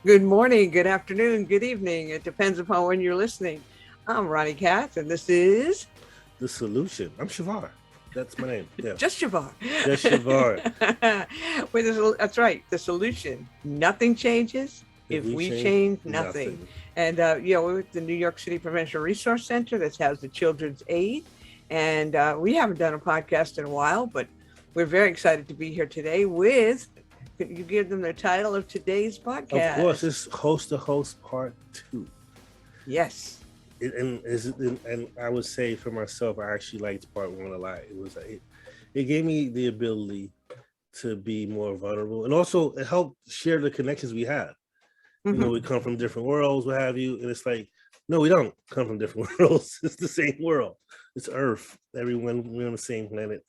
Good morning, good afternoon, good evening. It depends upon when you're listening. I'm Ronnie Katz, and this is The solution. I'm Chevar. That's my name. Yeah. Just Shavar. Just Chevar. That's right, the solution. Nothing changes If if we we change change nothing. nothing. And, we're at the New York City Prevention Resource Center that's housed the Children's Aid. And we haven't done a podcast in a while, but we're very excited to be here today with, could you give them the title of today's Of course, podcast? it's host to host part two. Yes. And I would say for myself, I actually liked part one a lot. It gave me the ability to be more vulnerable, and also it helped share the connections we have. Mm-hmm. We come from different worlds, what have you, and it's like, no, we don't come from different worlds. It's the same world. It's Earth. Everyone, we're on the same planet.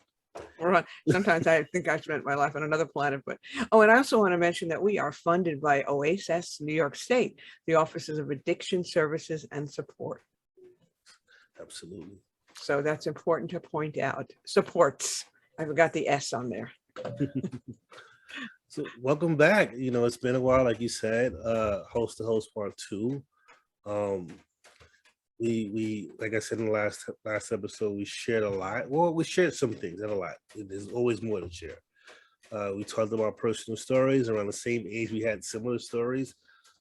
Right. Sometimes I think I spent my life on another planet, but and I also want to mention that we are funded by OASIS New York State, the Offices of Addiction Services and Support. Absolutely. So that's important to point out. Supports. I forgot the S on there. So welcome back. It's been a while, like you said. Host to host part two. Um, we like I said in the last episode, we shared a lot. Well, we shared some things, not a lot. There's always more to share. We talked about personal stories. Around the same age, we had similar stories.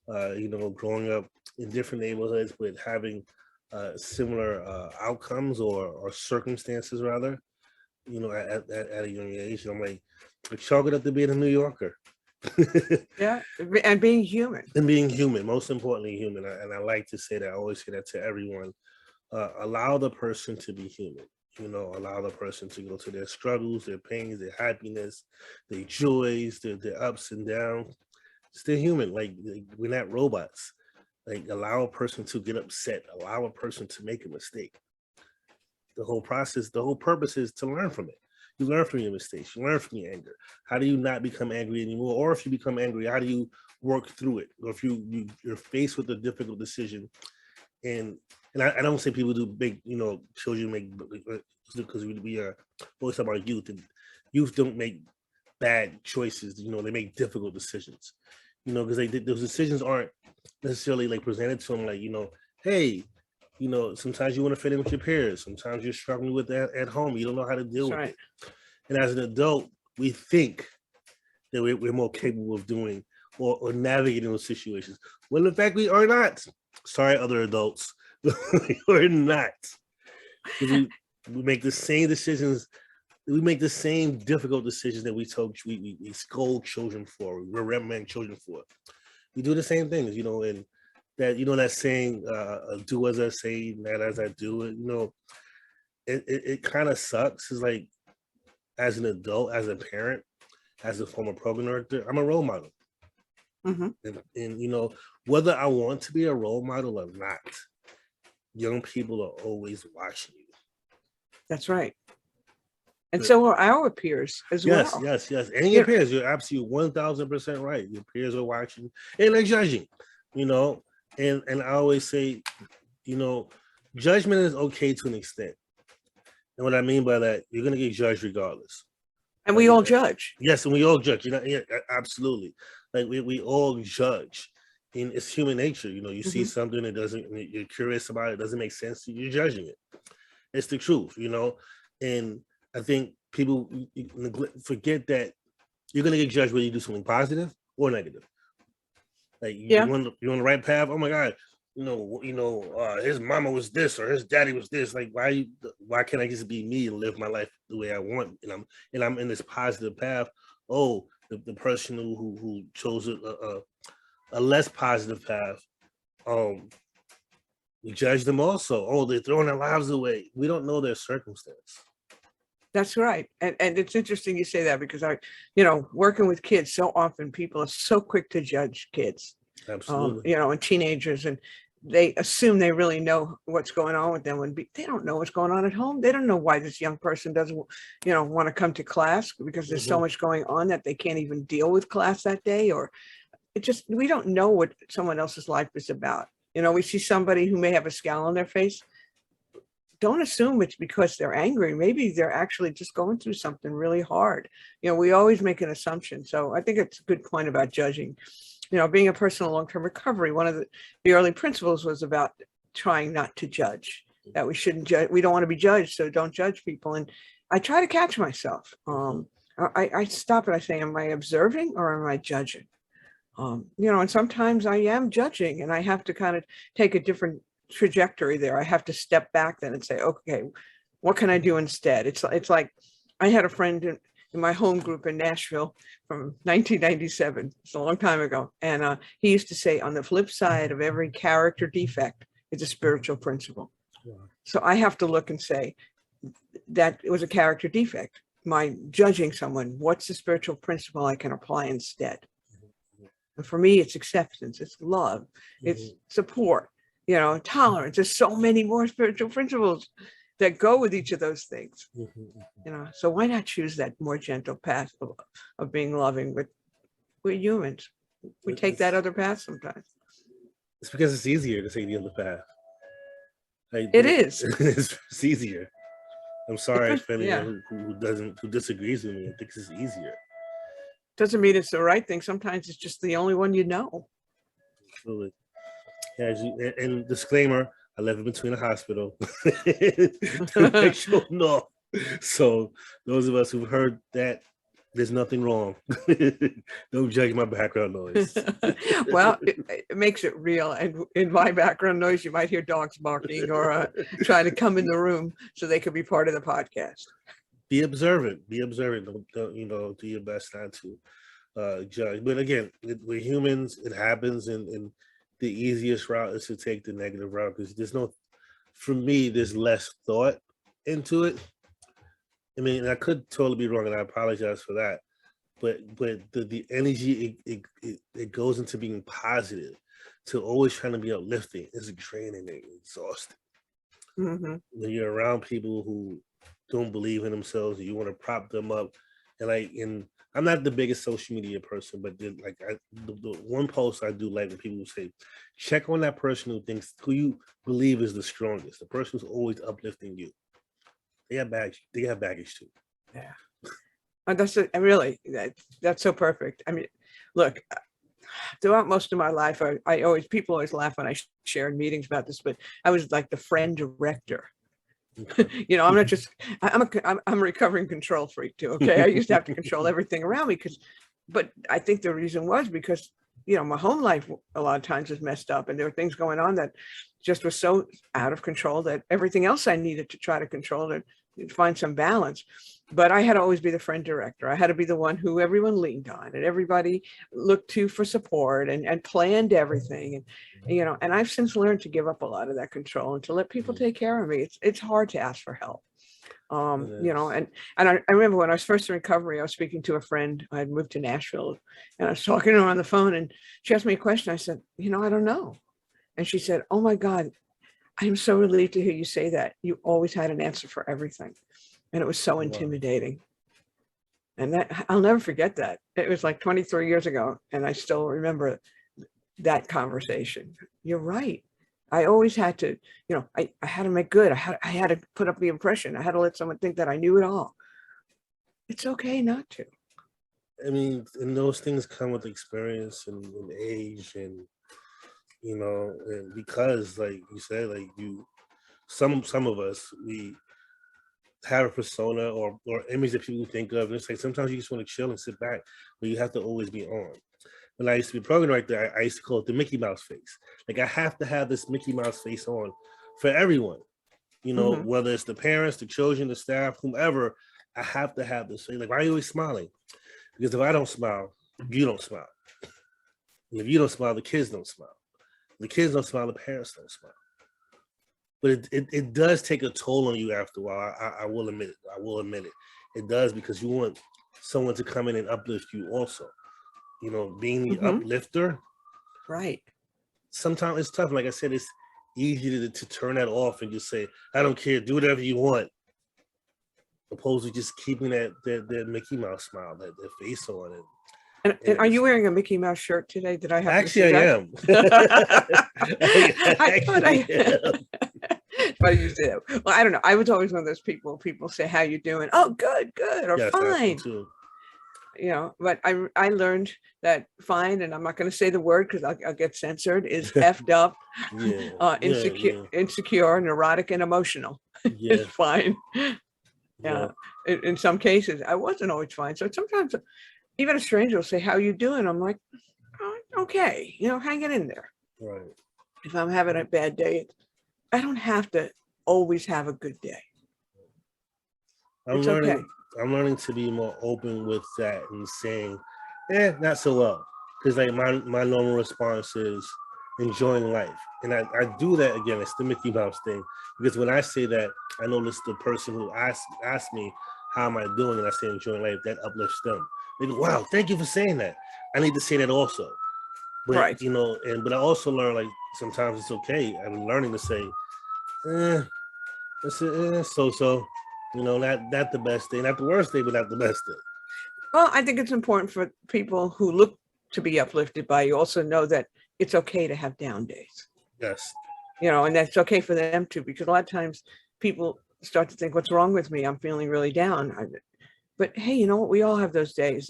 Growing up in different neighborhoods, but having similar outcomes or circumstances rather. At a young age, and I'm like chalk it up to being a New Yorker. Yeah. And being human. And being human, most importantly human. And I like to say that, I always say that to everyone. Allow the person to be human. Allow the person to go to their struggles, their pains, their happiness, their joys, their ups and downs. Still human. Like we're not robots. Like allow a person to get upset, allow a person to make a mistake. The whole purpose is to learn from it. You learn from your mistakes, you learn from your anger. How do you not become angry anymore? Or if you become angry, how do you work through it? Or if you're faced with a difficult decision, and I don't say people do big, children make, because we are always talk about youth, and youth don't make bad choices. They make difficult decisions. Because those decisions aren't necessarily like presented to them like, hey, sometimes you want to fit in with your peers. Sometimes you're struggling with that at home. You don't know how to deal That's with right. it. And as an adult, we think that we're more capable of doing or navigating those situations. Well, in fact, we are not. Sorry, other adults. We're not. Because we make the same decisions. We make the same difficult decisions that we scold children for, we reprimand children for. We do the same things, and that saying, do as I say, not as I do it, it kind of sucks. It's like, as an adult, as a parent, as a former program director, I'm a role model. Mm-hmm. And whether I want to be a role model or not, young people are always watching you. That's right. And so are our peers as Yes, well. yes, yes. And your peers, you're absolutely 1000% right. Your peers are watching and they're judging, you know. And I always say, you know, judgment is okay to an extent. And what I mean by that, you're gonna get judged regardless. And Like, we all judge. yes, and we all judge. Yeah, absolutely. Like we all judge, and it's human nature. You see Mm-hmm. something that doesn't, you're curious about it, doesn't make sense to you, you're judging it. It's the truth, And I think people forget that you're gonna get judged whether you do something positive or negative. Like Yeah. you're on the right path. Oh my God, his mama was this or his daddy was this. Like why can't I just be me and live my life the way I want? And I'm in this positive path. Oh, the person who chose a less positive path, um, we judge them also. Oh, they're throwing their lives away. We don't know their circumstance. That's right. And it's interesting you say that because working with kids, so often people are so quick to judge kids, Absolutely. and teenagers, and they assume they really know what's going on with them when they don't know what's going on at home. They don't know why this young person doesn't, want to come to class because there's so Hmm. much going on that they can't even deal with class that day, or we don't know what someone else's life is about. We see somebody who may have a scowl on their face. Don't assume it's because they're angry. Maybe they're actually just going through something really hard. We always make an assumption. So I think it's a good point about judging. being a person in long-term recovery, one of the early principles was about trying not to judge, that we shouldn't judge. We don't want to be judged, so don't judge people. And I try to catch myself. I stop and I say, am I observing or am I judging? And sometimes I am judging, and I have to kind of take a different trajectory there. I have to step back then and say, okay, what can I do instead? It's like I had a friend in my home group in Nashville from 1997. It's a long time ago. And he used to say, on the flip side of every character defect is a spiritual principle. Wow. So I have to look and say, that it was a character defect. My judging someone, what's the spiritual principle I can apply instead? And for me, it's acceptance, it's love, it's support, tolerance. There's so many more spiritual principles that go with each of those things. So why not choose that more gentle path of being loving? We're humans. We take that other path sometimes. It's because it's easier to take the other path. Like, it is. It's easier. I'm sorry if anyone who disagrees with me and thinks it's easier. Doesn't mean it's the right thing. Sometimes it's just the only one you know. Absolutely. Yeah, and disclaimer, I live in between a hospital. To make sure, no. So those of us who've heard that, there's nothing wrong. Don't judge my background noise. Well, it makes it real. And in my background noise, you might hear dogs barking or trying to come in the room so they could be part of the podcast. Be observant. Be observant. Don't, do your best not to judge. But again, we're humans. It happens, and the easiest route is to take the negative route because for me, there's less thought into it. I mean, I could totally be wrong, and I apologize for that. But the energy it goes into being positive, to always trying to be uplifting is draining and exhausting. When you're around people who don't believe in themselves, you want to prop them up, and I'm not the biggest social media person, but the one post I do like when people say, check on that person who you believe is the strongest, the person who's always uplifting you. They have baggage too. Yeah, that's so perfect. I mean, look, throughout most of my life, people always laugh when I share in meetings about this, but I was like the friend director. I'm not just, I'm a recovering control freak too. Okay. I used to have to control everything around me but I think the reason was because, my home life a lot of times was messed up, and there were things going on that just was so out of control that everything else I needed to try to control it, find some balance. But I had to always be the friend director. I had to be the one who everyone leaned on and everybody looked to for support and planned everything. And I've since learned to give up a lot of that control and to let people take care of me. It's hard to ask for help. And I remember when I was first in recovery, I was speaking to a friend. I had moved to Nashville, and I was talking to her on the phone, and she asked me a question. I said, I don't know. And she said, oh my God, I am so relieved to hear you say that. You always had an answer for everything. And it was so intimidating. And that I'll never forget that. It was like 23 years ago, and I still remember that conversation. You're right. I always had to, I had to make good. I had to put up the impression. I had to let someone think that I knew it all. It's okay not to. I mean, and those things come with experience and age, and and because, like you said, some of us, we have a persona or image that people think of, and it's like sometimes you just want to chill and sit back, but you have to always be on. When I used to be programmed right there, I used to call it the Mickey Mouse face. Like, I have to have this Mickey Mouse face on for everyone, whether it's the parents, the children, the staff, whomever. I have to have this face. Like, why are you always smiling? Because if I don't smile, you don't smile. And if you don't smile, the kids don't smile. If the kids don't smile, the parents don't smile. But it does take a toll on you after a while. I will admit it. It does, because you want someone to come in and uplift you also. Being the uplifter. Right. Sometimes it's tough. Like I said, it's easy to turn that off and just say, I don't care, do whatever you want. Opposed to just keeping that Mickey Mouse smile, that face on it. And are you wearing a Mickey Mouse shirt today? Did I have actually, I am. I thought I but you did. Well, I don't know. I was always one of those people say, how you doing? Oh, good, or yes, fine. you know, but I learned that fine, and I'm not going to say the word because I'll get censored, is effed up, Yeah, insecure, neurotic, and emotional. yeah, Is fine. yeah, Yeah. In some cases, I wasn't always fine. So sometimes even a stranger will say, "How you doing?" I'm like, "Oh, okay, you know, hanging in there." right. If I'm having a bad day, I don't have to always have a good day. I'm It's learning. okay. I'm learning to be more open with that and saying, not so well. Because like my normal response is enjoying life, and I do that again. It's the Mickey Mouse thing. Because when I say that, I notice the person who asked me how am I doing, and I say enjoying life, that uplifts them. They go, wow, thank you for saying that. I need to say that also. But Right. you know, but I also learn like sometimes it's okay. I'm learning to say, eh, so. You know, not the best day, not the worst day, but not the best day. Well, I think it's important for people who look to be uplifted by you also know that it's okay to have down days, Yes. you know, and that's okay for them too, because a lot of times people start to think, what's wrong with me? I'm feeling really down. But hey, you know what? We all have those days.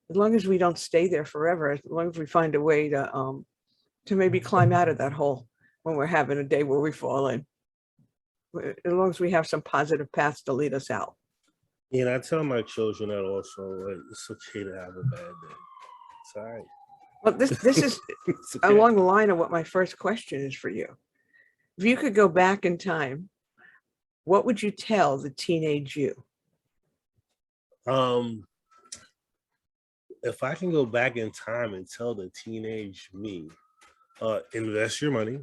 As long as we don't stay there forever, as long as we find a way to maybe climb out of that hole when we're having a day where we fall in, as long as we have some positive paths to lead us out. Yeah, and I tell my children that also, like, it's okay to have a bad day. It's all right. Well, this is It's okay. along the line of what my first question is for you. If you could go back in time, what would you tell the teenage you? Um, if I can go back in time and tell the teenage me, invest your money.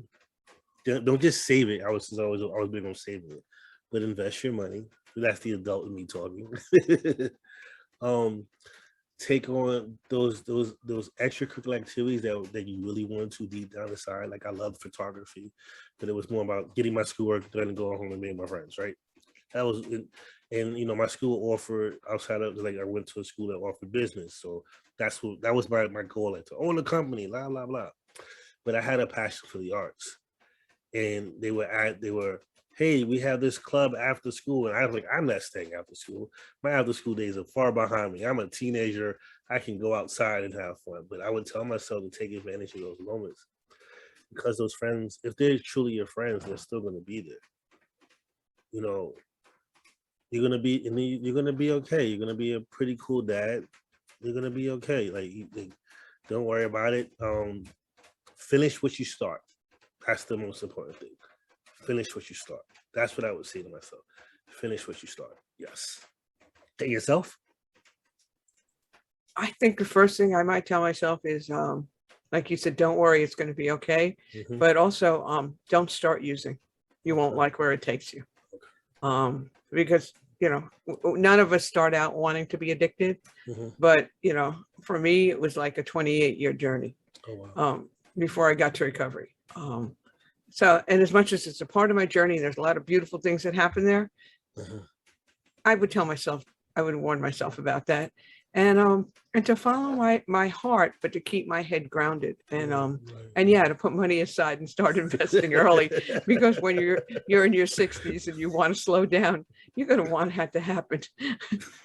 Don't just save it. I was big on saving it, but invest your money. That's the adult in me talking. um, take on those extracurricular activities that you really want to deep down inside. Like I love photography, but it was more about getting my schoolwork done and going home and meeting my friends. Right. That was it. And you know, my school offered outside of like I went to a school that offered business. So that was my goal, like to own a company, blah blah blah. But I had a passion for the arts. And they were, hey, we have this club after school. And I was like, I'm not staying after school. My after school days are far behind me. I'm a teenager. I can go outside and have fun. But I would tell myself to take advantage of those moments because those friends, if they're truly your friends, they're still going to be there. You know, you're gonna be okay. You're gonna be a pretty cool dad. You're gonna be okay. Don't worry about it. Finish what you start. That's the most important thing. Finish what you start. That's what I would say to myself. Finish what you start. Yes. And yourself? I think the first thing I might tell myself is, like you said, don't worry, it's going to be okay. Mm-hmm. But also, don't start using. You won't Okay. like where it takes you. Because, you know, none of us start out wanting to be addicted. Mm-hmm. But, you know, for me, it was like a 28-year journey. Oh, wow. Before I got to recovery. So, and as much as it's a part of my journey, there's a lot of beautiful things that happen there. Mm-hmm. I would tell myself, I would warn myself about that, and to follow my heart, but to keep my head grounded, and yeah, to put money aside and start investing early, because when you're in your 60s and you want to slow down, you're going to want that to happen.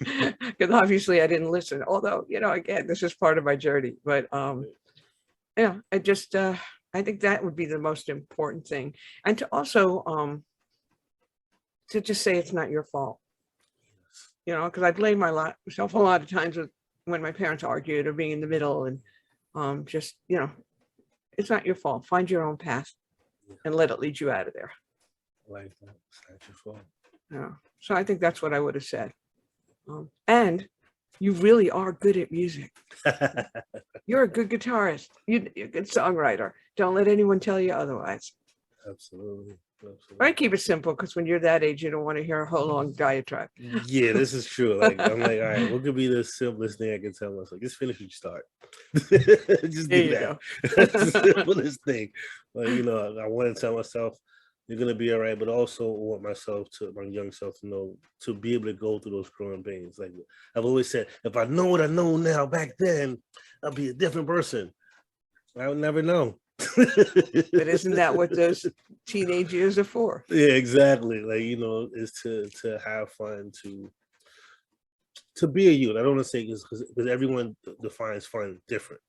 Because obviously I didn't listen. Although, you know, again, this is part of my journey, but yeah, I think that would be the most important thing. And to also to just say it's not your fault, you know, because I blame myself a lot of times when my parents argued or being in the middle, and just, you know, it's not your fault. Find your own path and let it lead you out of there. Like that. It's not your fault. Yeah. So I think that's what I would have said. And you really are good at music. You're a good guitarist. You're a good songwriter. Don't let anyone tell you otherwise. Absolutely. I keep it simple, because when you're that age, you don't want to hear a whole long diatribe. Yeah, this is true. Like I'm like, all right, what could be the simplest thing I can tell myself? Just finish what you start. Just There do you that. go. That's the simplest thing. But you know, I want to tell myself you're gonna be all right, but also want my young self to know, to be able to go through those growing pains. Like I've always said, if I know what I know now back then, I'll be a different person. I would never know. But isn't that what those teenage years are for? Yeah, exactly. Like, you know, is to have fun, to to be a youth. I don't want to say because everyone defines fun different.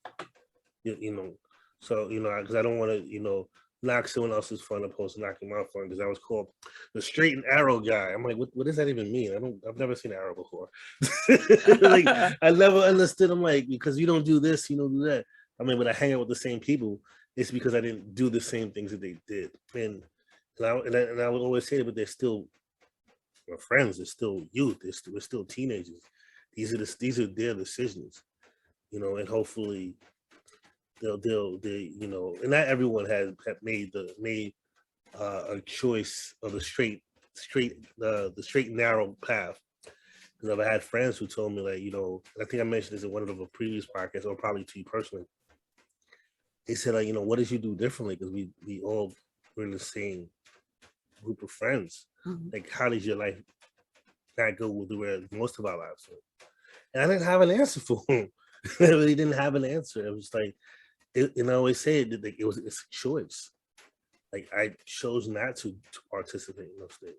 You know, so because I don't want to knock someone else's fun opposed to knocking my fun, because I was called the straight and arrow guy. I'm like, what does that even mean? I've never seen an arrow before. Like, I never understood. I'm like, because you don't do this, you don't do that. I mean, when I hang out with the same people, it's because I didn't do the same things that they did. And I would always say that, but they're still my friends. They're still youth. We're still teenagers. These are their decisions, and hopefully they and not everyone has made a choice of the straight and narrow path. Because I've had friends who told me, like, and I think I mentioned this in one of the previous podcasts, or probably to you personally. They said, like, what did you do differently? Because we all were in the same group of friends. Mhm. Like, how did your life not go with where most of our lives went? And I didn't have an answer for them. I really didn't have an answer. It was like, and I always say that it's a choice. Like, I chose not to participate in those things.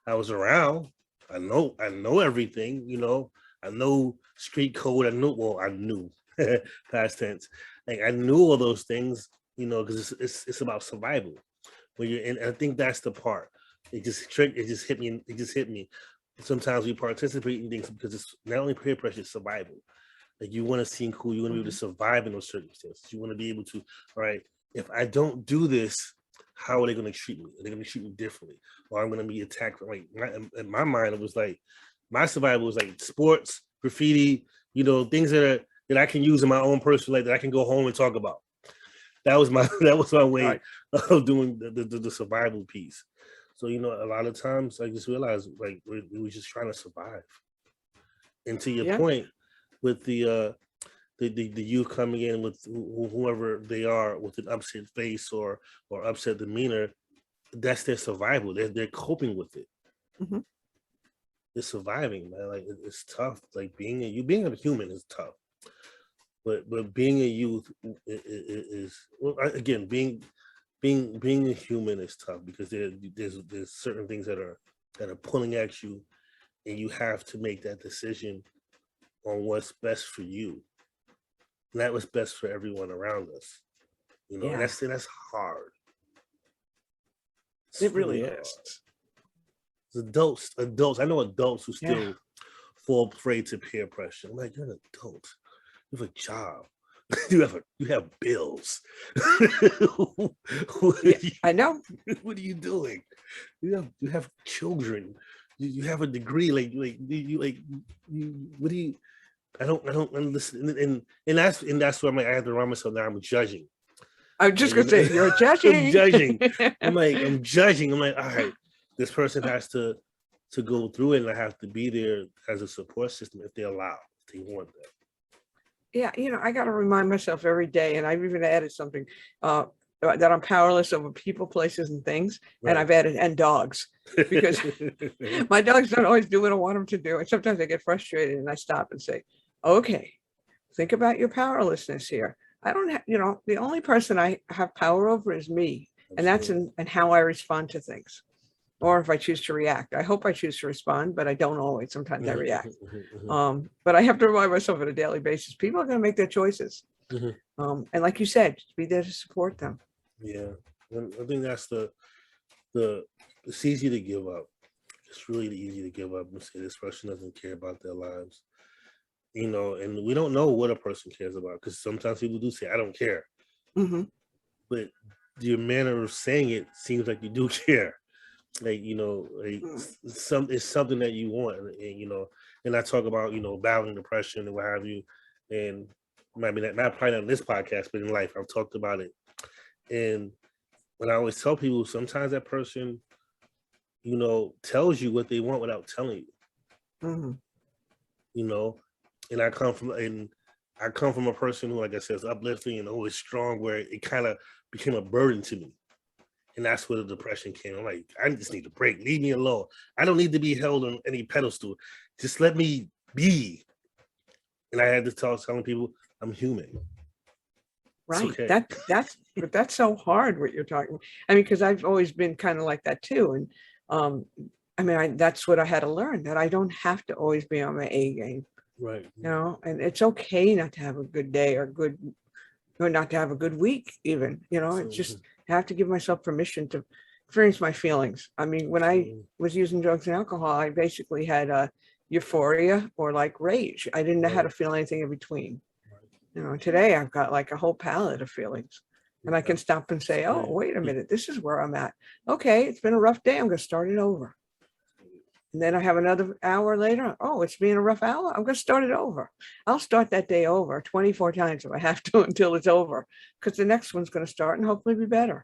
I was around. I know everything. I know street code. I knew past tense. Like, I knew all those things. Because it's about survival. When you're in, I think that's the part. It just hit me. It just hit me. Sometimes we participate in things because it's not only peer pressure, it's survival. Like, you want to seem cool. You want to be able to survive in those circumstances. You want to be able to, all right, if I don't do this, how are they going to treat me? Are they going to treat me differently? Or I'm going to be attacked? Like, in my mind, it was like, my survival was like sports, graffiti, things that I can use in my own personal life that I can go home and talk about. That was my way of doing the survival piece. So, a lot of times I just realized, like, we were just trying to survive. And to your point, with the youth coming in with whoever they are with an upset face or upset demeanor, that's their survival. They're coping with it. Mm-hmm. They're surviving, man. Like, it's tough. Like, being a human is tough, but being a youth is well, again, being a human is tough, because there's certain things that are pulling at you, and you have to make that decision on what's best for you. And that was best for everyone around us. And that's hard. It really is. Adults. I know adults who still fall prey to peer pressure. I'm like, you're an adult. You have a job. You have bills. I know. What are you doing? You have children. You have a degree. What do you? I don't understand. And that's where I have to remind myself now I'm judging. I'm just gonna say, you're judging. I'm judging. I'm judging. I'm like, all right, this person has to go through it, and I have to be there as a support system if they allow, if they want that. Yeah, I got to remind myself every day, and I've even added something that I'm powerless over people, places, and things. Right. And I've added and dogs, because my dogs don't always do what I want them to do, and sometimes I get frustrated, and I stop and say, "Okay, think about your powerlessness here. I don't have, the only person I have power over is me, and that's in how I respond to things, or if I choose to react. I hope I choose to respond, but I don't always. Sometimes I react. But I have to remind myself on a daily basis, people are going to make their choices. And like you said, be there to support them. Yeah, and I think that's it's easy to give up. It's really easy to give up and say this person doesn't care about their lives. And we don't know what a person cares about, because sometimes people do say, I don't care. But your manner of saying it seems like you do care. Like, it's something that you want. And I talk about, battling depression and what have you. And maybe not probably not in this podcast, but in life, I've talked about it. And when I always tell people, sometimes that person, tells you what they want without telling you. And I come from a person who, like I said, is uplifting and always strong, where it kind of became a burden to me. And that's where the depression came. I'm like, I just need a break. Leave me alone. I don't need to be held on any pedestal. Just let me be. And I had to telling people, I'm human. Right. Okay. That's so hard what you're talking about. I mean, because I've always been kind of like that too. And I mean, that's what I had to learn, that I don't have to always be on my A game, Right. you know, and it's okay not to have a good day or not to have a good week even, you know. It's just, I have to give myself permission to experience my feelings. I mean, when I was using drugs and alcohol, I basically had a euphoria or like rage. I didn't know how to feel anything in between. You know, today I've got like a whole palette of feelings, and I can stop and say, oh, wait a minute, this is where I'm at. Okay, it's been a rough day. I'm going to start it over. And then I have another hour later. Oh, it's been a rough hour. I'm going to start it over. I'll start that day over 24 times if I have to until it's over, because the next one's going to start and hopefully be better.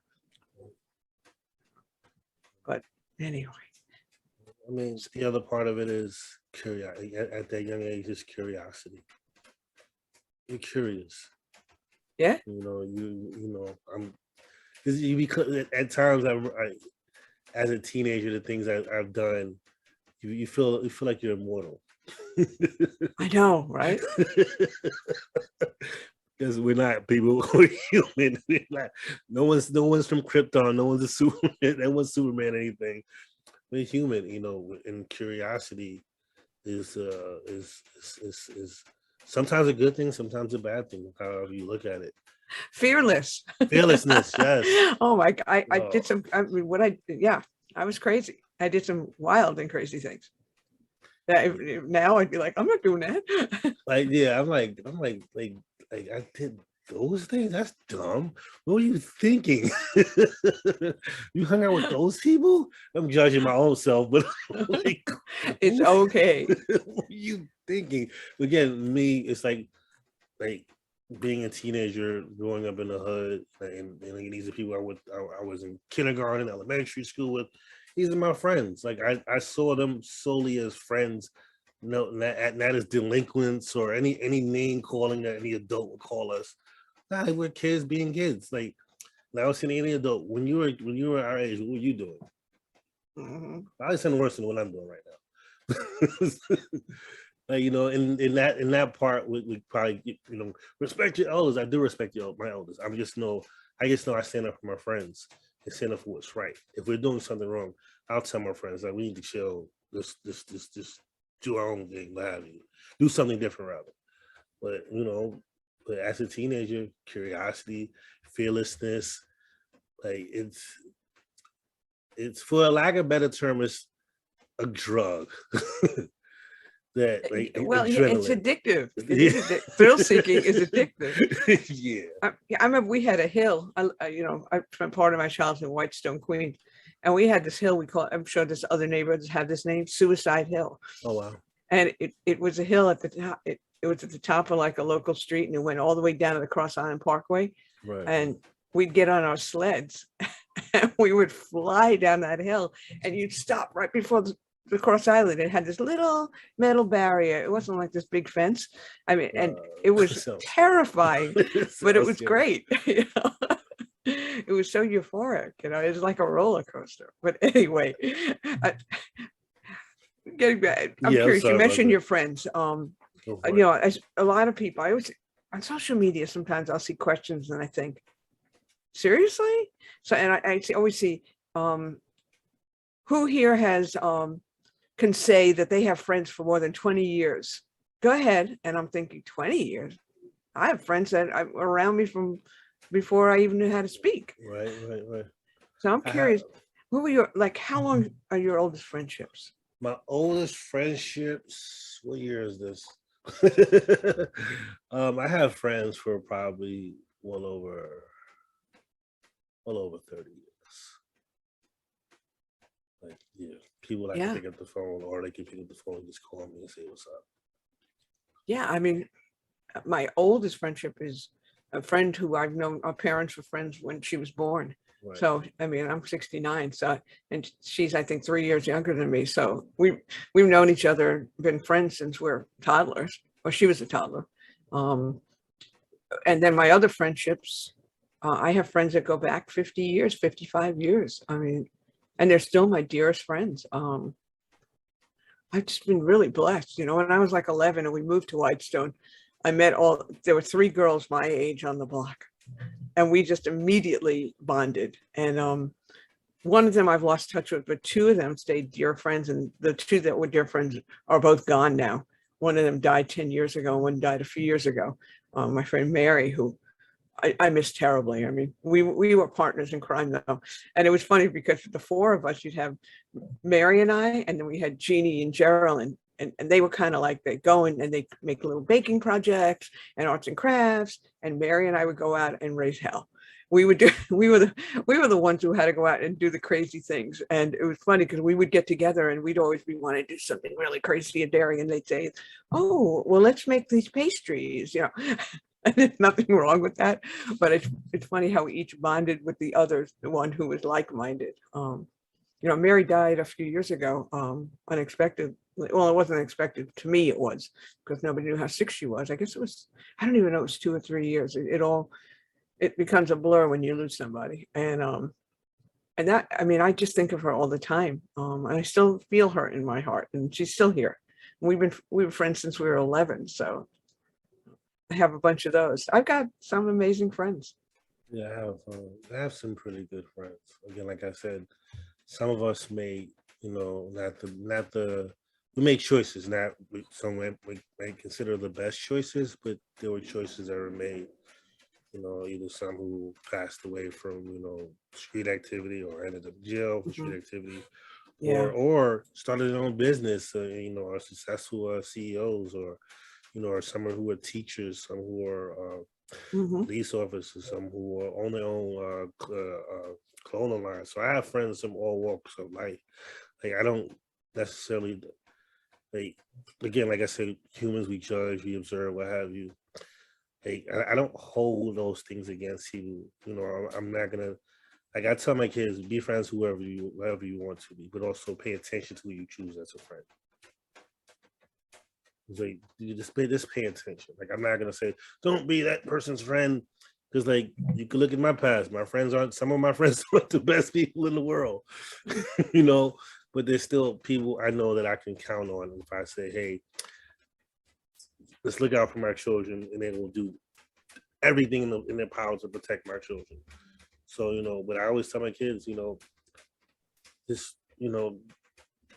But anyway. I mean, the other part of it is curiosity. At that young age, is curiosity. You're curious. Yeah. You know, because you become, at times I as a teenager, the things I've done, you feel like you're immortal. I know, right? Because we're not people, we're human. We're not, no one's from Krypton, no one's a Superman, no one's Superman anything. We're human, you know, and curiosity is sometimes a good thing, sometimes a bad thing, however you look at it. Fearless. Fearlessness, yes. Oh my God. I did some, I mean, I was crazy. I did some wild and crazy things. Now I'd be like, I'm not doing that. Like, yeah, I'm like I did those things. That's dumb. What were you thinking? You hung out with those people? I'm judging my own self, but like, it's okay. What are you thinking? Again, me, it's like being a teenager, growing up in the hood, and these are people I was in kindergarten, elementary school with. These are my friends. Like I saw them solely as friends, not as delinquents or any name calling that any adult would call us. Nah, we're kids being kids. Like now, seeing any adult, when you were our age, what were you doing? Mm-hmm. Probably something worse than what I'm doing right now. Like, you know, in that part, we probably, you know, respect your elders. I do respect my elders. I just know I stand up for my friends and stand up for what's right. If we're doing something wrong, I'll tell my friends like we need to chill. This do our own thing, what have you. Do something different rather. But you know, but as a teenager, curiosity, fearlessness, like it's for a lack of a better term, it's a drug. That like it's addictive. Thrill seeking is addictive. Yeah. I remember we had a hill. I spent part of my childhood in Whitestone, Queens, and we had this hill. I'm sure there's other neighborhoods have this name, Suicide Hill. Oh wow. And it was a hill at the top. It was at the top of like a local street, and it went all the way down to the Cross Island Parkway. Right. And we'd get on our sleds, and we would fly down that hill, and you'd stop right before the Cross Island. It had this little metal barrier. It wasn't like this big fence. I mean, and it was terrifying, but it was great. You know? It was so euphoric, you know, it was like a roller coaster. But anyway, getting back, I'm curious, you mentioned your friends. You know, as a lot of people, I always, on social media, sometimes I'll see questions and I think, seriously? So, and I always see, who here has, can say that they have friends for more than 20 years. Go ahead. And I'm thinking 20 years. I have friends that are around me from before I even knew how to speak. Right. So I'm curious, who were your, like, how long are your oldest friendships? My oldest friendships, what year is this? I have friends for probably well over 30 years. Like, yeah, people that can pick up the phone, or they can pick up the phone and just call me and say what's up. Yeah, I mean, my oldest friendship is a friend who I've known. Our parents were friends when she was born. Right. So I mean, I'm 69, so, and she's I think 3 years younger than me. So we've known each other, been friends since we're toddlers, or she was a toddler. And then my other friendships, I have friends that go back 50 years, 55 years. I mean, and they're still my dearest friends. I've just been really blessed. You know, when I was like 11 and we moved to Whitestone, there were 3 girls my age on the block, and we just immediately bonded. And one of them I've lost touch with, but two of them stayed dear friends. And the two that were dear friends are both gone now. One of them died 10 years ago. And one died a few years ago. My friend Mary, who I miss terribly. I mean, we were partners in crime though. And it was funny because the four of us, you'd have Mary and I, and then we had Jeannie and Geraldine. And they were kind of like, they go and they make little baking projects and arts and crafts. And Mary and I would go out and raise hell. We would do, we were the ones who had to go out and do the crazy things. And it was funny because we would get together and we'd always be wanting to do something really crazy and daring. And they'd say, oh, well, let's make these pastries, you know. And there's nothing wrong with that, but it's funny how we each bonded with the others, the one who was like-minded. You know, Mary died a few years ago, unexpected. Well, it wasn't unexpected to me. It was because nobody knew how sick she was. I guess it was. I don't even know. It was 2 or 3 years. It becomes a blur when you lose somebody, and that, I mean, I just think of her all the time, and I still feel her in my heart, and she's still here. We were friends since we were 11, so I have a bunch of those. I've got some amazing friends. Yeah, I have some pretty good friends. Again, like I said, some of us made, you know, not the we make choices, not some we may consider the best choices, but there were choices that were made. You know, either some who passed away from, you know, street activity or ended up in jail for street activity, Yeah. or started their own business. You know, are successful CEOs, or you know, or some who are teachers, some who are Hmm. police officers, some who own their own clothing line. So I have friends from all walks of life. Like I don't necessarily like again, like I said, humans we judge, we observe, what have you. Like I don't hold those things against you. You know, I'm not gonna like I tell my kids, be friends whoever you want to be, but also pay attention to who you choose as a friend. It's like you just pay attention. Like I'm not gonna say don't be that person's friend because like you can look at my past. My friends aren't some of my friends aren't the best people in the world, you know. But there's still people I know that I can count on if I say, hey, let's look out for my children, and they will do everything in their power to protect my children. So you know, but I always tell my kids, just you know,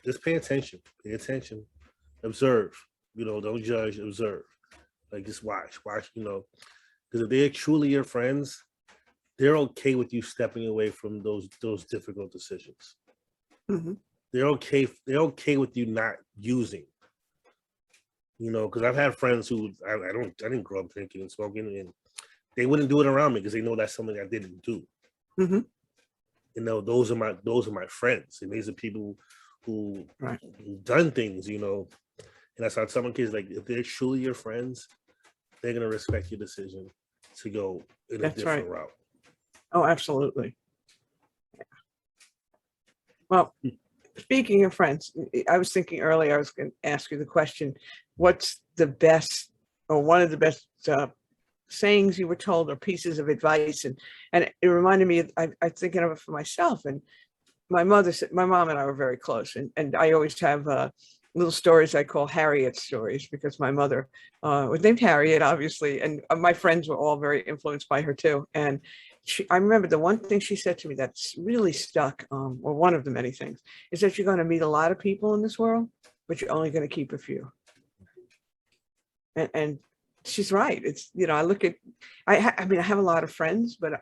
just pay attention, observe. You know, don't judge, observe. Like just watch. You know, because if they're truly your friends, they're okay with you stepping away from those difficult decisions. Hmm. They're okay. They're okay with you not using. You know, because I've had friends who I didn't grow up drinking and smoking, and they wouldn't do it around me because they know that's something I didn't do. Hmm. You know, those are my friends, and these are people who Right. who've done things. You know, and that's how some kids like if they're truly your friends, they're gonna respect your decision to go in a That's right. different route. Oh, absolutely. Well, speaking of friends, I was thinking earlier, I was going to ask you the question, what's the best or one of the best sayings you were told or pieces of advice? And it reminded me, I'm thinking of it for myself. And my mother said, my mom and I were very close. And I always have little stories I call Harriet stories because my mother was named Harriet, obviously. And my friends were all very influenced by her too. And I remember the one thing she said to me that's really stuck, or one of the many things, is that you're going to meet a lot of people in this world, but you're only going to keep a few. And she's right. It's, you know, I look at, I mean, I have a lot of friends, but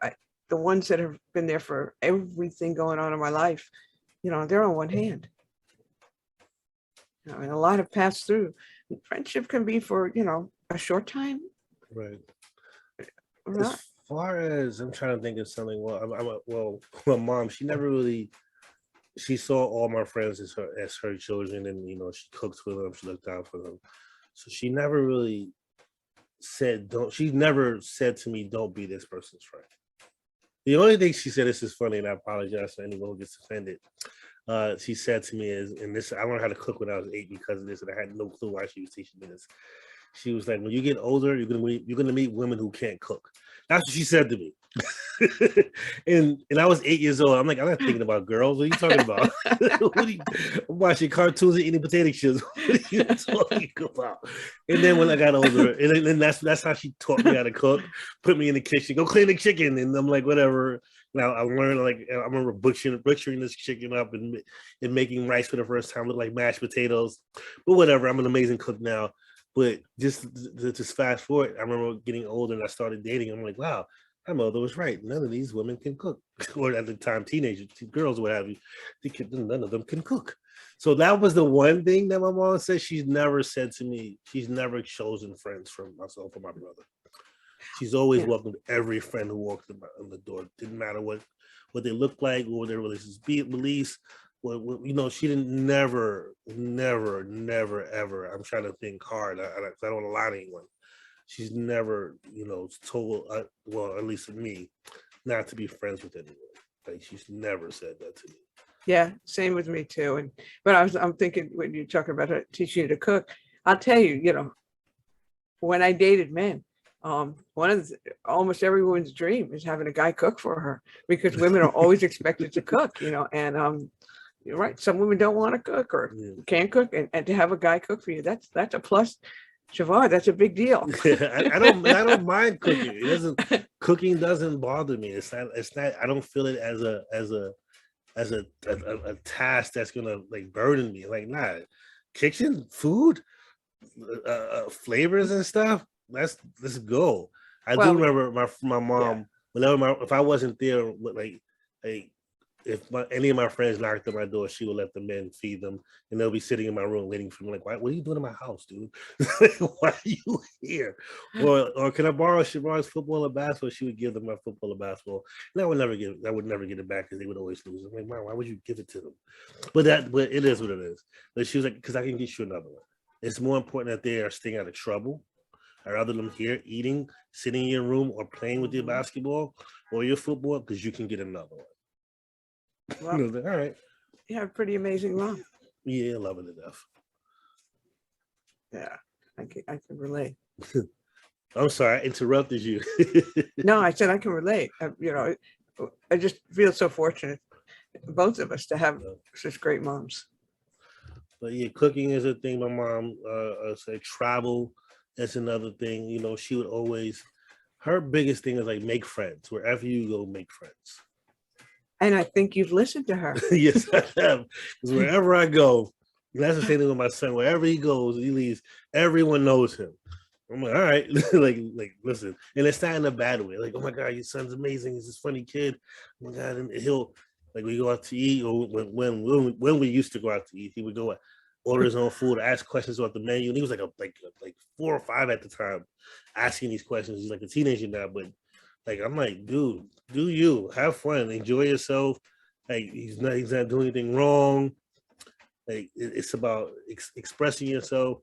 the ones that have been there for everything going on in my life, you know, they're on one hand. You know, and a lot have passed through. Friendship can be for, you know, a short time Right. or As not. far as I'm trying to think of something, well, well, my mom, she never really, she saw all my friends as her children, and you know, she cooked for them, she looked out for them. So she never really said don't. She never said to me, "Don't be this person's friend." The only thing she said, this is funny, and I apologize for anyone who gets offended. She said to me is, and this I learned how to cook when I was 8 because of this, and I had no clue why she was teaching me this. She was like, when you get older, you're gonna meet women who can't cook. That's what she said to me. and I was 8 years old. I'm like, I'm not thinking about girls. What are you talking about? I'm watching cartoons and eating potato chips. What are you talking about? And then when I got older, and then that's how she taught me how to cook. Put me in the kitchen, go clean the chicken, and I'm like, whatever. Now I learned, like, I remember butchering this chicken up and making rice for the first time, look like mashed potatoes. But whatever, I'm an amazing cook now. But just fast forward, I remember getting older and I started dating. I'm like, wow, my mother was right. None of these women can cook, or at the time, teenagers, girls, what have you. None of them can cook. So that was the one thing that my mom said. She's never said to me, she's never chosen friends from myself or my brother. She's always Yeah. welcomed every friend who walked in the door. Didn't matter what they looked like or their religious beliefs. You know, she didn't never ever. I'm trying to think hard. I don't want to lie to anyone. She's never, you know, told, well, at least for me, not to be friends with anyone. Like, she's never said that to me. Yeah, same with me too. And but I'm thinking when you're talking about her teaching you to cook, I'll tell you, you know, when I dated men, one of almost every woman's dream is having a guy cook for her, because women are always expected to cook, you know, and you're right. Some women don't want to cook or Yeah. can't cook, and to have a guy cook for you, that's a plus. Chevar, that's a big deal. I don't mind cooking. Cooking doesn't bother me. It's not. I don't feel it as a task that's gonna like burden me. Like, nah, kitchen food, flavors and stuff. Let's go. I do Well, remember my yeah. mom, whenever if I wasn't there, like if any of my friends knocked on my door, she would let the men feed them, and they'll be sitting in my room waiting for me. Like, what are you doing in my house, dude? Why are you here? Or can I borrow Sharon's football or basketball? She would give them my football or basketball, and I would never get it back because they would always lose. I'm like, Mom, why would you give it to them? But it is what it is. But she was like, because I can get you another one. It's more important that they are staying out of trouble. I'd rather them here eating, sitting in your room, or playing with your basketball or your football, because you can get another one. Well, Like, all right. you have a pretty amazing mom. Yeah, love it to death. Yeah, I can relate. I'm sorry, I interrupted you. No, I said I can relate. You know, I just feel so fortunate, both of us, to have such great moms. But yeah, cooking is a thing. My mom said travel is another thing. You know, she would always, her biggest thing is like make friends. Wherever you go, make friends. And I think you've listened to her. Yes, I have. Because wherever I go, that's the same thing with my son. Wherever he goes, he leaves, everyone knows him. I'm like, all right, like, listen, and it's not in a bad way. Like, oh my God, your son's amazing. He's this funny kid. Oh my God, and he'll like we go out to eat, or when we used to go out to eat, he would go order his own food, ask questions about the menu, and he was like like 4 or 5 at the time, asking these questions. He's like a teenager now, but like I'm like, dude, do you have fun, enjoy yourself? Like he's not doing anything wrong. Like it's about expressing yourself,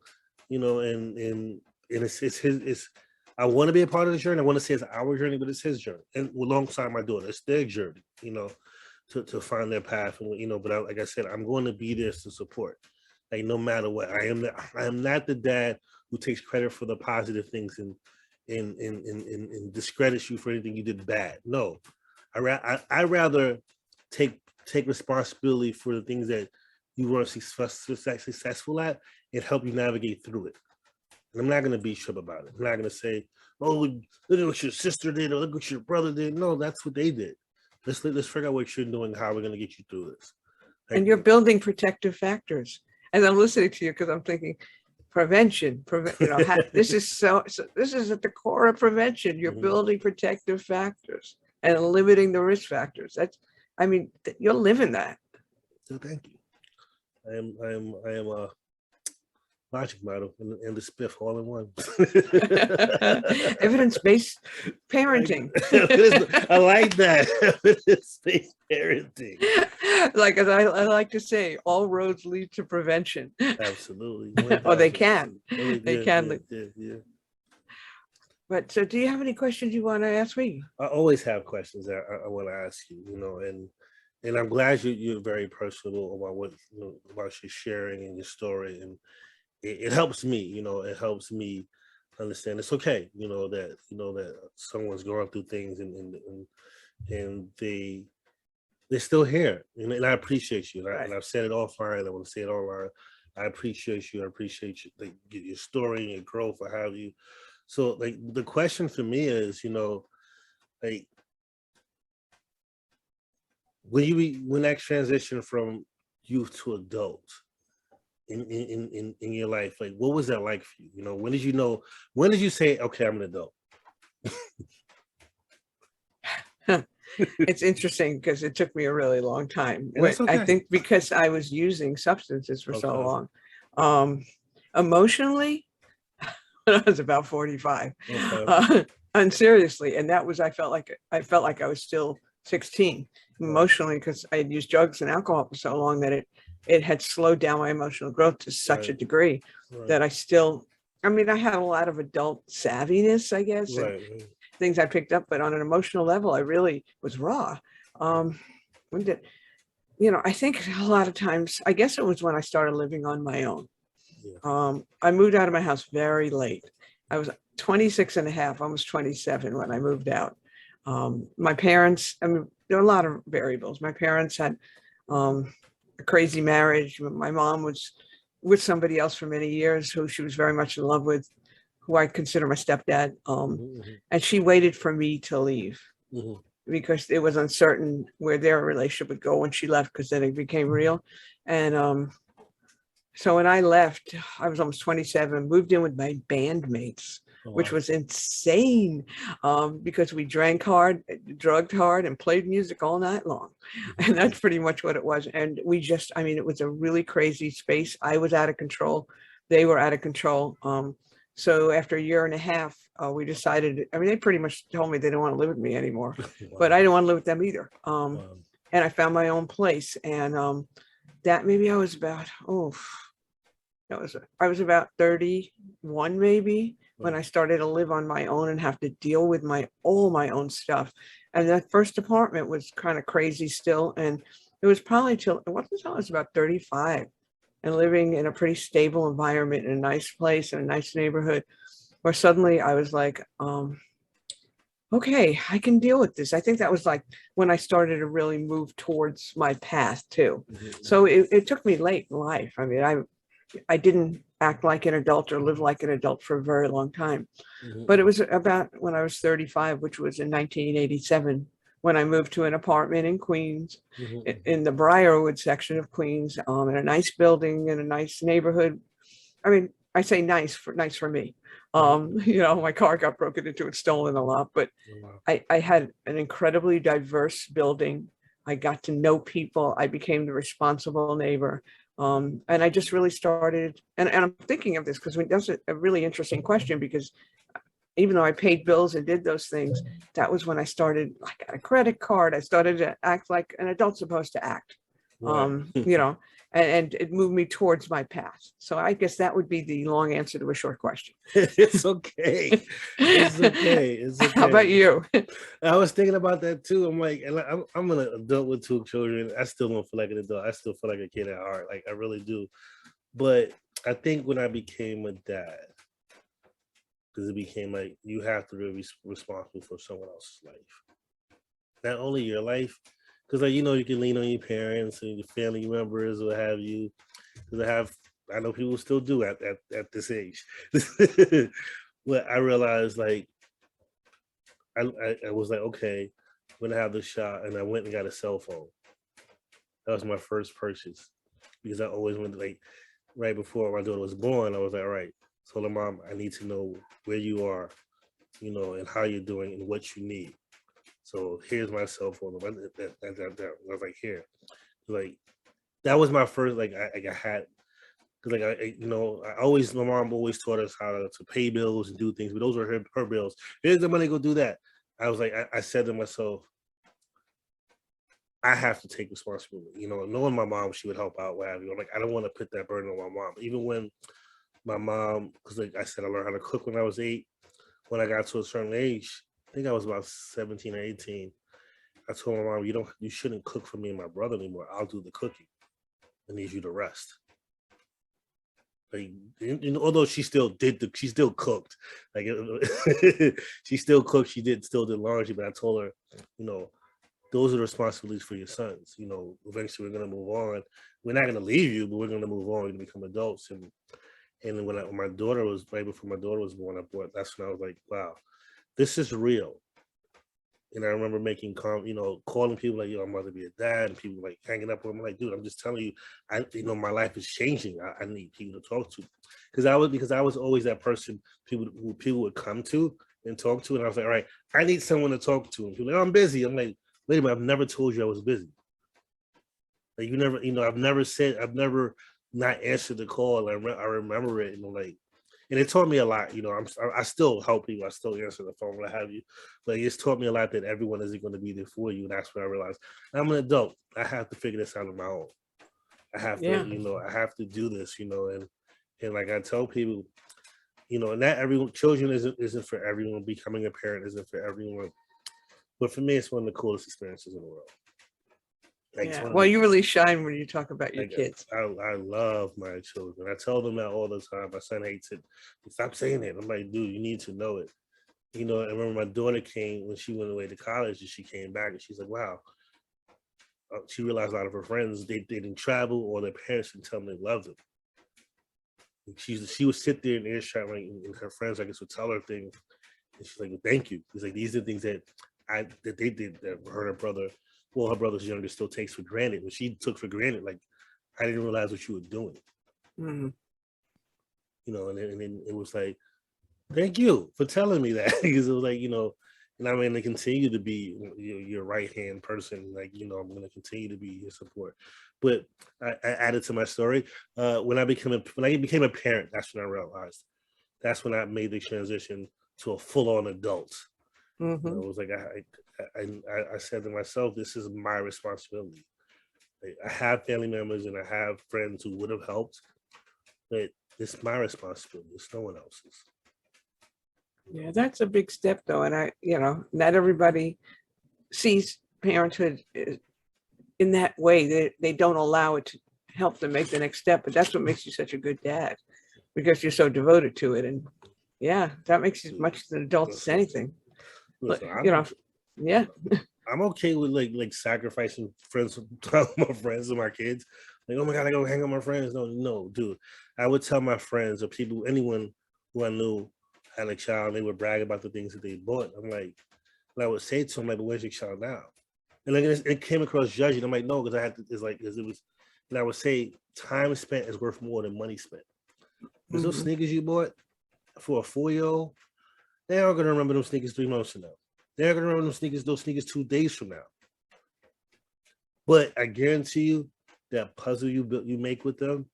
you know, and it's his. I want to be a part of the journey. I want to say it's our journey, but it's his journey, and alongside my daughter, it's their journey. You know, to find their path, and you know. But like I said, I'm going to be there to support. Like no matter what, I am not the dad who takes credit for the positive things and discredits you for anything you did bad. No, I rather take responsibility for the things that you weren't successful at and help you navigate through it. And I'm not going to be sure about it. I'm not going to say, "Oh, look at what your sister did," or "Look what your brother did." No, that's what they did. Let's figure out what you're doing, how we're going to get you through this. Like, And you're building protective factors. And I'm listening to you because I'm thinking prevention. You know, this is this is at the core of prevention. You're building protective factors and limiting the risk factors. That's, I mean, you're living that. So thank you. I am a logic model and the spiff all in one. Evidence-based parenting. I like that. Evidence-based parenting. Like, as I like to say, all roads lead to prevention. Absolutely. Or they can. They can. Yeah. But so do you have any questions you want to ask me? I always have questions that I want to ask you, you know, and I'm glad you're very personable about what, you know, about your sharing and your story, and it helps me, you know, it helps me understand it's okay, you know, that someone's going through things and they're still here, and I appreciate you, and I've said it offline. I want to say it online. I appreciate you. I appreciate you, like your story and your growth, or have you. So, like, the question for me is, you know, like, when that transition from youth to adult in your life, like what was that like for you? You know, when did you say, okay, I'm an adult? It's interesting because it took me a really long time. And that's I okay. think because I was using substances for so Okay. long. Emotionally, when I was about 45. Okay. And seriously, and that was I felt like I was still 16 emotionally, because I had used drugs and alcohol for so long that it had slowed down my emotional growth to such a Right. degree that Right. I mean, I had a lot of adult savviness, I guess, and Right. things I picked up, but on an emotional level, I really was raw. Um, when did, I think a lot of times, I guess it was when I started living on my own. Yeah. I moved out of my house very late. I was 26 and a half, almost 27 when I moved out. My parents, I mean, there are a lot of variables. My parents had a crazy marriage. My mom was with somebody else for many years who she was very much in love with, who I consider my stepdad. Mhm, And she waited for me to leave mhm, because it was uncertain where their relationship would go when she left, because then it became real. And so when I left, I was almost 27, moved in with my bandmates, oh, which wow. was insane, because we drank hard, drugged hard, and played music all night long. And that's pretty much what it was. And I mean, it was a really crazy space. I was out of control. They were out of control. So after a year and a half, we decided, I mean, they pretty much told me they didn't want to live with me anymore, but I Wow. didn't want to live with them either. Wow. And I found my own place. And that maybe I was about, I was about 31 maybe when Right. I started to live on my own and have to deal with all my own stuff. And that first apartment was kind of crazy still. And it was probably it wasn't until I was about 35 and living in a pretty stable environment in a nice place in a nice neighborhood, where suddenly I was like, okay, I can deal with this. I think that was like when I started to really move towards my path too. So Mhm, it took me late in life. I mean, I didn't act like an adult or live like an adult for a very long time. mhm, But it mhm, was about when I was 35, which was in 1987, when I moved to an apartment in Queens, mhm, in the Briarwood section of Queens, in a nice building in a nice neighborhood. I mean, I say nice for me. mhm, My car got broken into and stolen a lot, but oh, wow. I had an incredibly diverse building. I got to know people. I became the responsible neighbor. And I just really started, and I'm thinking of this because that's a really interesting question, because even though I paid bills and did those things, that was when I started, like, got a credit card. I started to act like an adult's supposed to act, Right. you know, and it moved me towards my path. So I guess that would be the long answer to a short question. It's okay. It's okay. It's How about okay. you? I was thinking about that too. I'm like, and I'm an adult with two children. I still don't feel like an adult. I still feel like a kid at heart. Like I really do. But I think when I became a dad, because it became like you have to be responsible for someone else's life, not only your life. Because like you can lean on your parents and your family members, or have you. Because I know people still do at this age. But I realized like I was like, okay, I'm gonna have this shot, and I went and got a cell phone. That was my first purchase because I always wanted like right before my daughter was born. I was like, all right, so the mom, I need to know where you are, and how you're doing and what you need. So here's my cell phone. I was like, here, like that was my first I had because I always my mom always taught us how to pay bills and do things, but those were her bills. Here's the money, go do that. I was like, I said to myself, I have to take responsibility. Knowing my mom, she would help out, what have you. I'm like, I don't want to put that burden on my mom. Even when my mom, because like I said, I learned how to cook when I was 8. When I got to a certain age, I think I was about 17 or 18. I told my mom, you shouldn't cook for me and my brother anymore. I'll do the cooking. I need you to rest. Like, although she she still cooked. Like, she still cooked. Still did laundry, but I told her, you know, those are the responsibilities for your sons. Eventually we're gonna move on. We're not gonna leave you, but we're gonna move on. We're gonna become adults. And when my daughter was right before my daughter was born, that's when I was like, wow, this is real. And I remember making calling people like, I'm about to be a dad, and people like hanging up with me like, dude, I'm just telling you, my life is changing. I need people to talk to. Because I was always that person people would come to and talk to. And I was like, all right, I need someone to talk to. And people like, oh, I'm busy. I'm like, wait a minute, I've never told you I was busy. Like I've never not answered the call. I remember it, and it taught me a lot. I still help people. I still answer the phone, what have you. But it's taught me a lot that everyone isn't going to be there for you. And that's when I realized I'm an adult. I have to figure this out on my own. I have to, I have to do this, and like I tell people, and that children isn't for everyone. Becoming a parent isn't for everyone. But for me, it's one of the coolest experiences in the world. Well, you really shine when you talk about your kids. I love my children. I tell them that all the time. My son hates it. Stop saying it. I'm like, dude, you need to know it. I remember my daughter came when she went away to college, and she came back, and she's like, wow. She realized a lot of her friends, they didn't travel, or their parents didn't tell them they loved them. And she would sit there in earshot, and her friends, I guess, would tell her things. And she's like, well, thank you. It's like, these are the things that they did that her and her brother, well, her brother's younger, still takes for granted. What she took for granted, like, I didn't realize what you were doing. Mm-hmm. And then it was like, thank you for telling me that. Because it was like, and I'm going to continue to be your right-hand person. Like, I'm going to continue to be your support. But I added to my story. When I became a parent, that's when I realized. That's when I made the transition to a full-on adult. Mm-hmm. It was like, I said to myself, this is my responsibility. I have family members and I have friends who would have helped, but it's my responsibility. It's no one else's. Yeah, that's a big step, though. And not everybody sees parenthood in that way. They don't allow it to help them make the next step. But that's what makes you such a good dad, because you're so devoted to it. And yeah, that makes you as much an adult as anything. Listen, yeah. I'm okay with like sacrificing friends, my friends and my kids. Like, oh my God, I go hang out with my friends. No, dude. I would tell my friends or people, anyone who I knew had a child, they would brag about the things that they bought. I'm like, and I would say to them, like, but where's your child now? And like it came across judging. I'm like, no, because I had to. It's like, because it was, and I would say, time spent is worth more than money spent. Because those sneakers you bought for a 4-year-old, they are gonna remember those sneakers 3 months from now. They're gonna remember those sneakers 2 days from now. But I guarantee you, that puzzle you make with them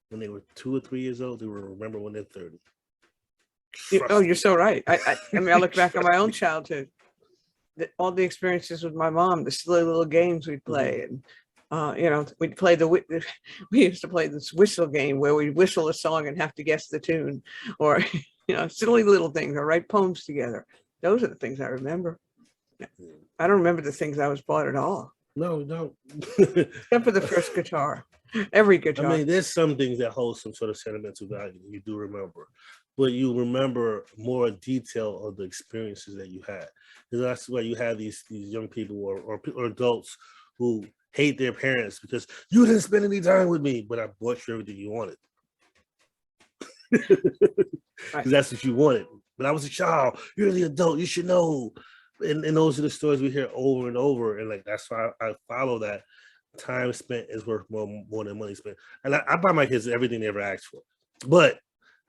when they were 2 or 3 years old, they will remember when they're 30. You're so right. I mean, I look back on my own childhood, all the experiences with my mom, the silly little games we'd play, and we'd play we used to play this whistle game where we'd whistle a song and have to guess the tune, or silly little things, or write poems together. Those are the things I remember. I don't remember the things I was bought at all. No. Except for the first guitar. Every guitar. I mean, there's some things that hold some sort of sentimental value you do remember, but you remember more detail of the experiences that you had. Because that's why you have these young people or adults who hate their parents because you didn't spend any time with me, but I bought you everything you wanted. Because that's what you wanted. But I was a child. You're the adult. You should know. And those are the stories we hear over and over. And like that's why I follow that. Time spent is worth more than money spent. And I buy my kids everything they ever asked for. But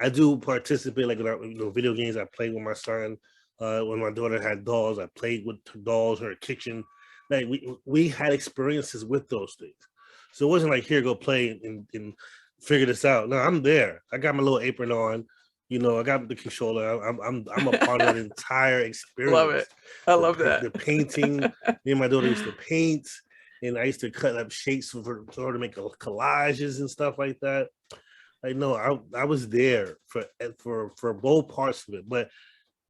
I do participate, like video games. I played with my son. When my daughter had dolls, I played with dolls in her kitchen. Like we had experiences with those things. So it wasn't like, here, go play and figure this out. No, I'm there. I got my little apron on. I got the controller. I'm a part of the entire experience. Love it. I love that. The painting. Me and my daughter used to paint, and I used to cut up shapes for her to make collages and stuff like that. I know I was there for both parts of it, but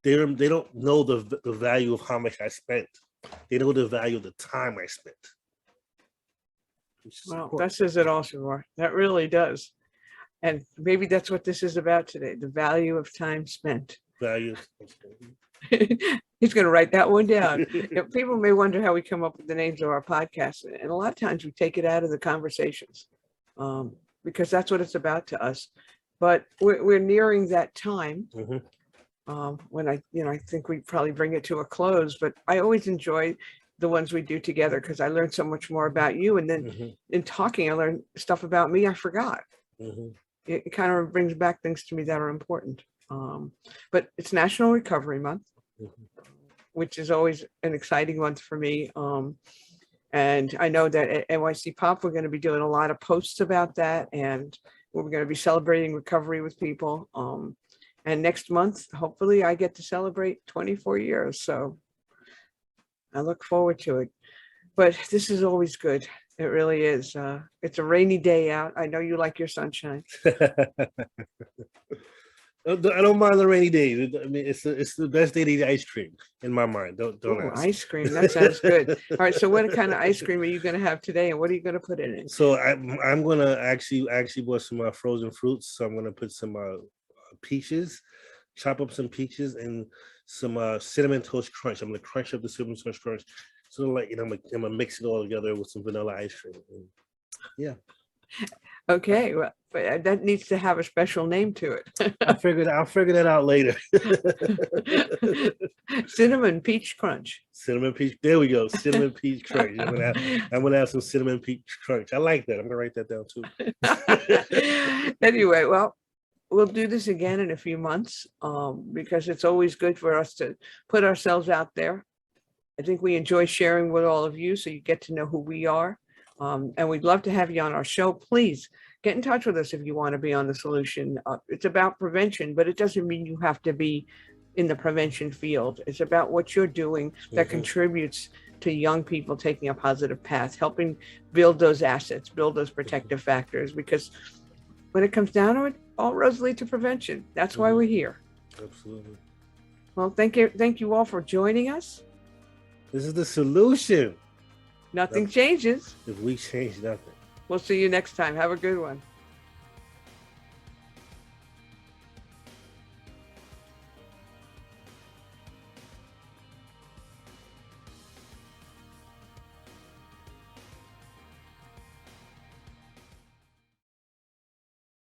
they don't know the value of how much I spent. They know the value of the time I spent. Well, that says it all, Chevar. That really does. And maybe that's what this is about today, the value of time spent. Value. He's going to write that one down. People may wonder how we come up with the names of our podcasts. And a lot of times we take it out of the conversations because that's what it's about to us. But we're nearing that time. when I think we probably bring it to a close, but I always enjoy the ones we do together because I learned so much more about you. And then in talking, I learned stuff about me I forgot. It kind of brings back things to me that are important. But it's National Recovery Month, which is always an exciting month for me. And I know that at NYC Pop, we're going to be doing a lot of posts about that. And we're going to be celebrating recovery with people. And next month, hopefully I get to celebrate 24 years. So I look forward to it. But this is always good. It really is. It's a rainy day out. I know you like your sunshine. I don't mind the rainy days. I mean, it's the best day to eat ice cream in my mind. Don't Ooh, ask. ice cream. That sounds good. All right. So what kind of ice cream are you going to have today, and what are you going to put in it? So I'm gonna actually bought some frozen fruits. So I'm gonna put some peaches, chop up some peaches and some cinnamon toast crunch. I'm gonna crunch up the cinnamon toast crunch. So like I'm gonna mix it all together with some vanilla ice cream. And yeah. Okay, well, but that needs to have a special name to it. I'll figure that out later. Cinnamon peach crunch. Cinnamon peach. There we go. Cinnamon peach crunch. I'm gonna have some cinnamon peach crunch. I like that. I'm gonna write that down too. Anyway, well, we'll do this again in a few months because it's always good for us to put ourselves out there. I think we enjoy sharing with all of you, so you get to know who we are. And we'd love to have you on our show. Please get in touch with us if you want to be on The Solution. It's about prevention, but it doesn't mean you have to be in the prevention field. It's about what you're doing that contributes to young people taking a positive path, helping build those assets, build those protective factors, because when it comes down to it, all roads lead to prevention. That's why we're here. Absolutely. Well, thank you all for joining us. This is The Solution. Nothing changes if we change nothing. We'll see you next time. Have a good one.